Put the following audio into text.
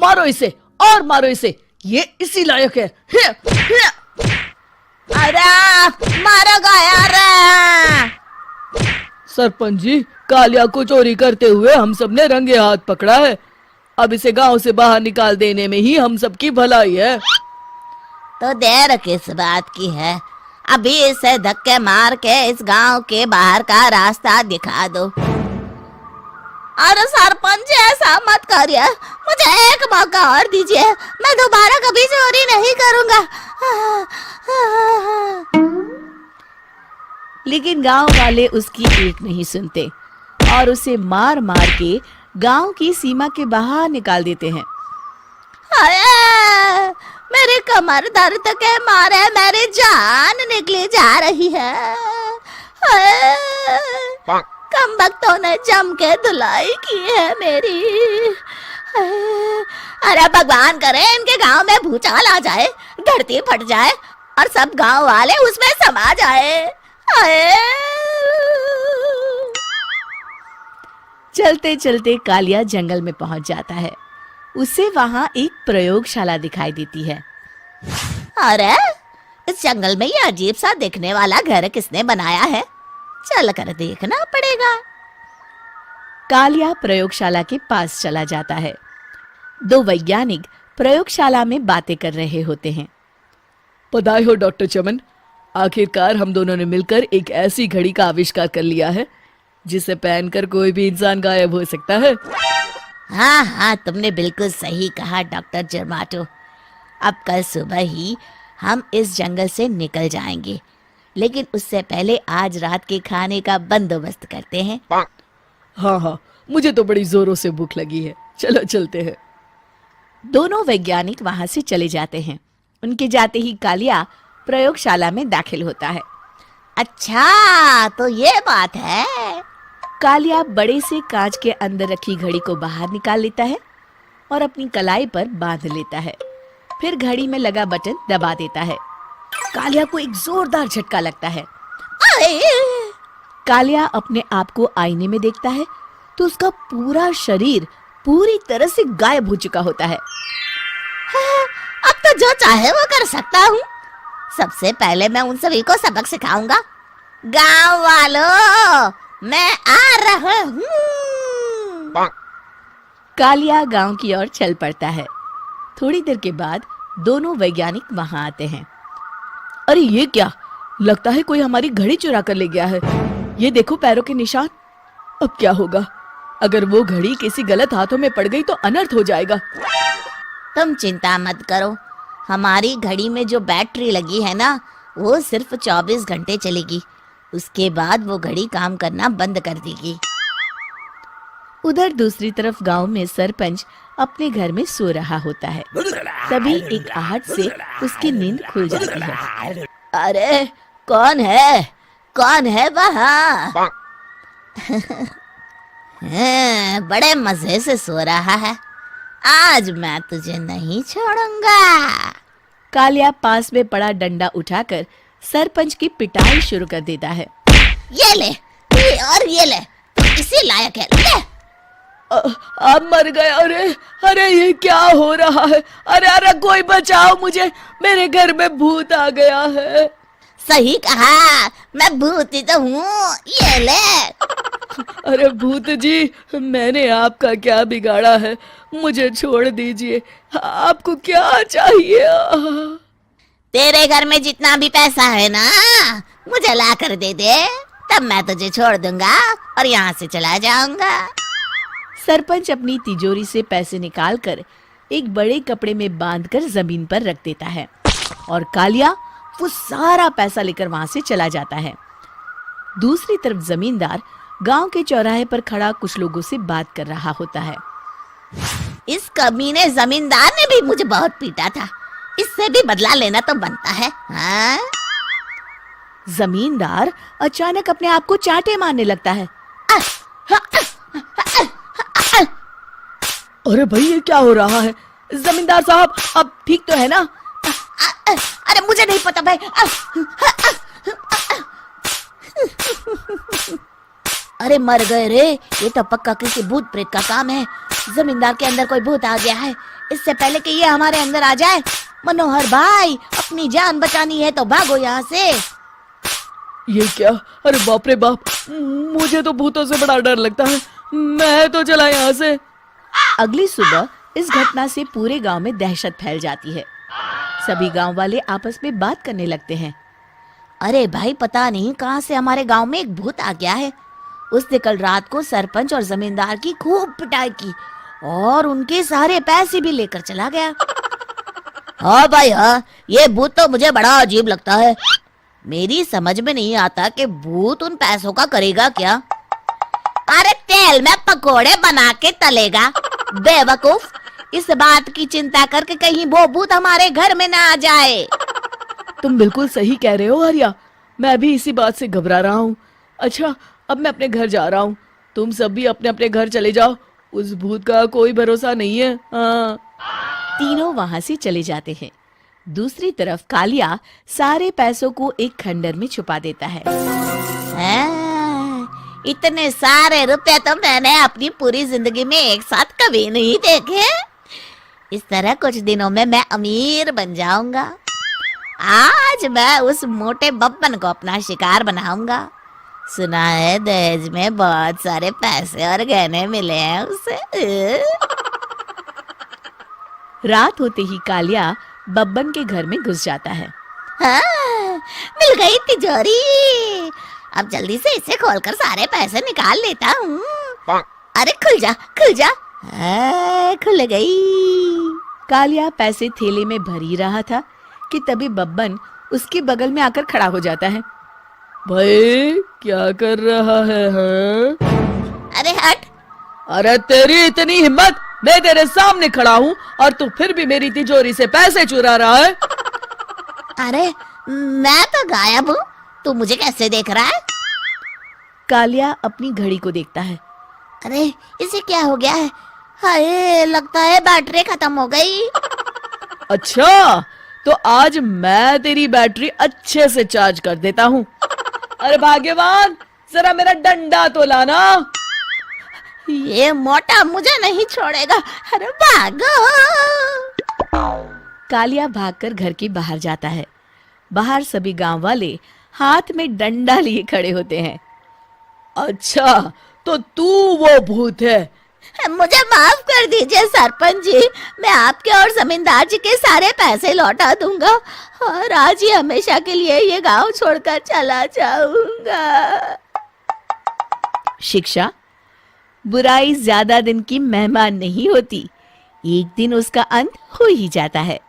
मारो इसे और मारो इसे, ये इसी लायक है। अरे मारो यार। सरपंच जी, कालिया को चोरी करते हुए हम सब ने रंगे हाथ पकड़ा है। अब इसे गांव से बाहर निकाल देने में ही हम सबकी भलाई है। तो देर किस बात की है, अभी इसे धक्के मार के इस गांव के बाहर का रास्ता दिखा दो। अरे सरपंच ऐसा मत करिए, मुझे एक मौका और दीजिए, मैं दोबारा कभी चोरी नहीं करूंगा। लेकिन गांव वाले उसकी एक नहीं सुनते और उसे मार मार के गांव की सीमा के बाहर निकाल देते हैं। मेरी कमर दर्द के मारे मेरी जान निकली जा रही है। कमबख्तों ने जम के धुलाई की है मेरी। अरे भगवान करे इनके गांव में भूचाल आ जाए, धरती फट जाए और सब गांव वाले उसमें समा जाए। चलते चलते कालिया जंगल में पहुंच जाता है। उसे वहां एक प्रयोगशाला दिखाई देती है। अरे इस जंगल में ये अजीब सा दिखने वाला घर किसने बनाया है, चल कर देखना पड़ेगा। कालिया प्रयोगशाला के पास चला जाता है। दो वैज्ञानिक प्रयोगशाला में बातें कर रहे होते हैं। बधाई हो डॉक्टर चमन, आखिरकार हम दोनों ने मिलकर एक ऐसी घड़ी का आविष्कार कर लिया है जिसे पहनकर कोई भी इंसान गायब हो सकता है। हाँ हाँ, तुमने बिल्कुल सही कहा डॉक्टर जर्माटो। अब कल सुबह ही हम इस जंगल से निकल जाएंगे, लेकिन उससे पहले आज रात के खाने का बंदोबस्त करते हैं। हाँ हाँ, मुझे तो बड़ी जोरों से भूख लगी है, चलो चलते हैं। दोनों वैज्ञानिक वहां से चले जाते हैं। उनके जाते ही कालिया प्रयोगशाला में दाखिल होता है। अच्छा तो ये बात है। कालिया बड़े से कांच के अंदर रखी घड़ी को बाहर निकाल लेता है और अपनी कलाई पर बांध लेता है। फिर घड़ी में लगा बटन दबा देता है। कालिया को एक जोरदार झटका लगता है। कालिया अपने आप को आईने में देखता है तो उसका पूरा शरीर पूरी तरह से गायब हो चुका होता है। अब तो जो चाहे वो कर सकता हूँ। सबसे पहले मैं उन सभी को सबक सिखाऊंगा। गांव वालों, मैं आ रहा हूँ। कालिया गांव की ओर चल पड़ता है। थोड़ी देर के बाद दोनों वैज्ञानिक वहां आते हैं। अरे ये क्या, लगता है कोई हमारी घड़ी चुरा कर ले गया है। ये देखो पैरों के निशान। अब क्या होगा, अगर वो घड़ी किसी गलत हाथों में पड़ गई तो अनर्थ हो जाएगा। तुम चिंता मत करो, हमारी घड़ी में जो बैटरी लगी है ना, वो सिर्फ 24 घंटे चलेगी। उसके बाद वो घड़ी काम करना बंद कर देगी। उधर दूसरी तरफ गांव में सरपंच अपने घर में सो रहा होता है। तभी एक आहट से उसकी नींद खुल जाती है। अरे कौन है वहाँ? बड़े मजे से सो रहा है, आज मैं तुझे नहीं छोड़ूंगा। कालिया पास में पड़ा डंडा उठाकर सरपंच की पिटाई शुरू कर देता है। ये ले, ये ले, तू इसी लायक है, ले। आप मर गए। अरे ये क्या हो रहा है? अरे कोई बचाओ मुझे, मेरे घर में भूत आ गया है। सही कहा, मैं भूत ही तो हूँ, ये ले। अरे भूत जी, मैंने आपका क्या बिगाड़ा है, मुझे छोड़ दीजिए। आपको क्या चाहिए? तेरे घर में जितना भी पैसा है ना, मुझे ला कर दे दे, तब मैं तुझे छोड़ दूंगा और यहाँ से चला जाऊंगा। सरपंच अपनी तिजोरी से पैसे निकालकर एक बड़े कपड़े में बांधकर जमीन पर रख देता है और कालिया वो सारा पैसा लेकर वहां से चला जाता है। दूसरी तरफ जमींदार गांव के चौराहे पर खड़ा कुछ लोगों से बात कर रहा होता है। इस कमीने जमींदार ने भी मुझे बहुत पीटा था, इससे भी बदला लेना तो बनता है। हाँ? जमींदार अचानक अपने आप को चांटे मारने लगता है। अरे भाई ये क्या हो रहा है? जमींदार साहब अब ठीक तो है ना? अरे मुझे नहीं पता भाई। अरे मर गए रे, ये तो पक्का किसी भूत प्रेत का काम है। जमींदार के अंदर कोई भूत आ गया है। इससे पहले कि ये हमारे अंदर आ जाए, मनोहर भाई अपनी जान बचानी है तो भागो यहाँ से। ये क्या? अरे बाप रे बाप, मुझे तो भूतों से बड़ा डर लगता है, मैं तो चला यहाँ से। अगली सुबह इस घटना से पूरे गांव में दहशत फैल जाती है। सभी गांव वाले आपस में बात करने लगते हैं। अरे भाई, पता नहीं कहाँ से हमारे गांव में एक भूत आ गया है। उसने कल रात को सरपंच और जमींदार की खूब पिटाई की और उनके सारे पैसे भी लेकर चला गया। हाँ भाई हाँ, ये भूत तो मुझे बड़ा अजीब लगता है। मेरी समझ में नहीं आता कि भूत उन पैसों का करेगा क्या। अरे तेल में पकोड़े बना के तलेगा बेवकूफ। इस बात की चिंता करके कहीं वो भूत हमारे घर में ना आ जाए। तुम बिल्कुल सही कह रहे हो आर्या, मैं भी इसी बात से घबरा रहा हूँ। अच्छा, अब मैं अपने घर जा रहा हूँ, तुम सब भी अपने अपने घर चले जाओ, उस भूत का कोई भरोसा नहीं है। हाँ। तीनों वहां से चले जाते हैं। दूसरी तरफ कालिया सारे पैसों को एक खंडर में छुपा देता है। इतने सारे रुपए तो मैंने अपनी पूरी जिंदगी में एक साथ कभी नहीं देखे। इस तरह कुछ दिनों में मैं अमीर बन जाऊंगा। आज मैं उस मोटे बब्बन को अपना शिकार बनाऊंगा। सुना है दहेज में बहुत सारे पैसे और गहने मिले हैं उसे। रात होते ही कालिया बब्बन के घर में घुस जाता है। हाँ, मिल गई तिजोरी। अब जल्दी से इसे खोलकर सारे पैसे निकाल लेता हूँ। अरे खुल जा खुल जा। खुल गई। कालिया पैसे थैले में भर ही रहा था कि तभी बब्बन उसके बगल में आकर खड़ा हो जाता है। भाई क्या कर रहा है? हाँ? अरे हट। अरे तेरी इतनी हिम्मत, मैं तेरे सामने खड़ा हूँ और तू फिर भी मेरी तिजोरी से पैसे चुरा रहा है। अरे मैं तो गायब हूँ, तू मुझे कैसे देख रहा है? कालिया अपनी घड़ी को देखता है। अरे इसे क्या हो गया है? हाय, लगता है बैटरी खत्म हो गई। अच्छा, तो आज मैं तेरी बैटरी अच्छे से चार्ज कर देता हूँ। अरे भाग्यवान, जरा मेरा डंडा तो लाना। ये मोटा मुझे नहीं छोड़ेगा। अरे भागो। कालिया भागकर घर के बाहर जाता है। बाहर सभी गांव वाले हाथ में डंडा लिए खड़े होते हैं। अच्छा, तो तू वो भूत है? मुझे माफ कर दीजिए सरपंच जी, मैं आपके और जमींदार जी के सारे पैसे लौटा दूंगा और आज ही हमेशा के लिए ये गांव छोड़कर चला जाऊंगा। शिक्षा: बुराई ज्यादा दिन की मेहमान नहीं होती, एक दिन उसका अंत हो ही जाता है।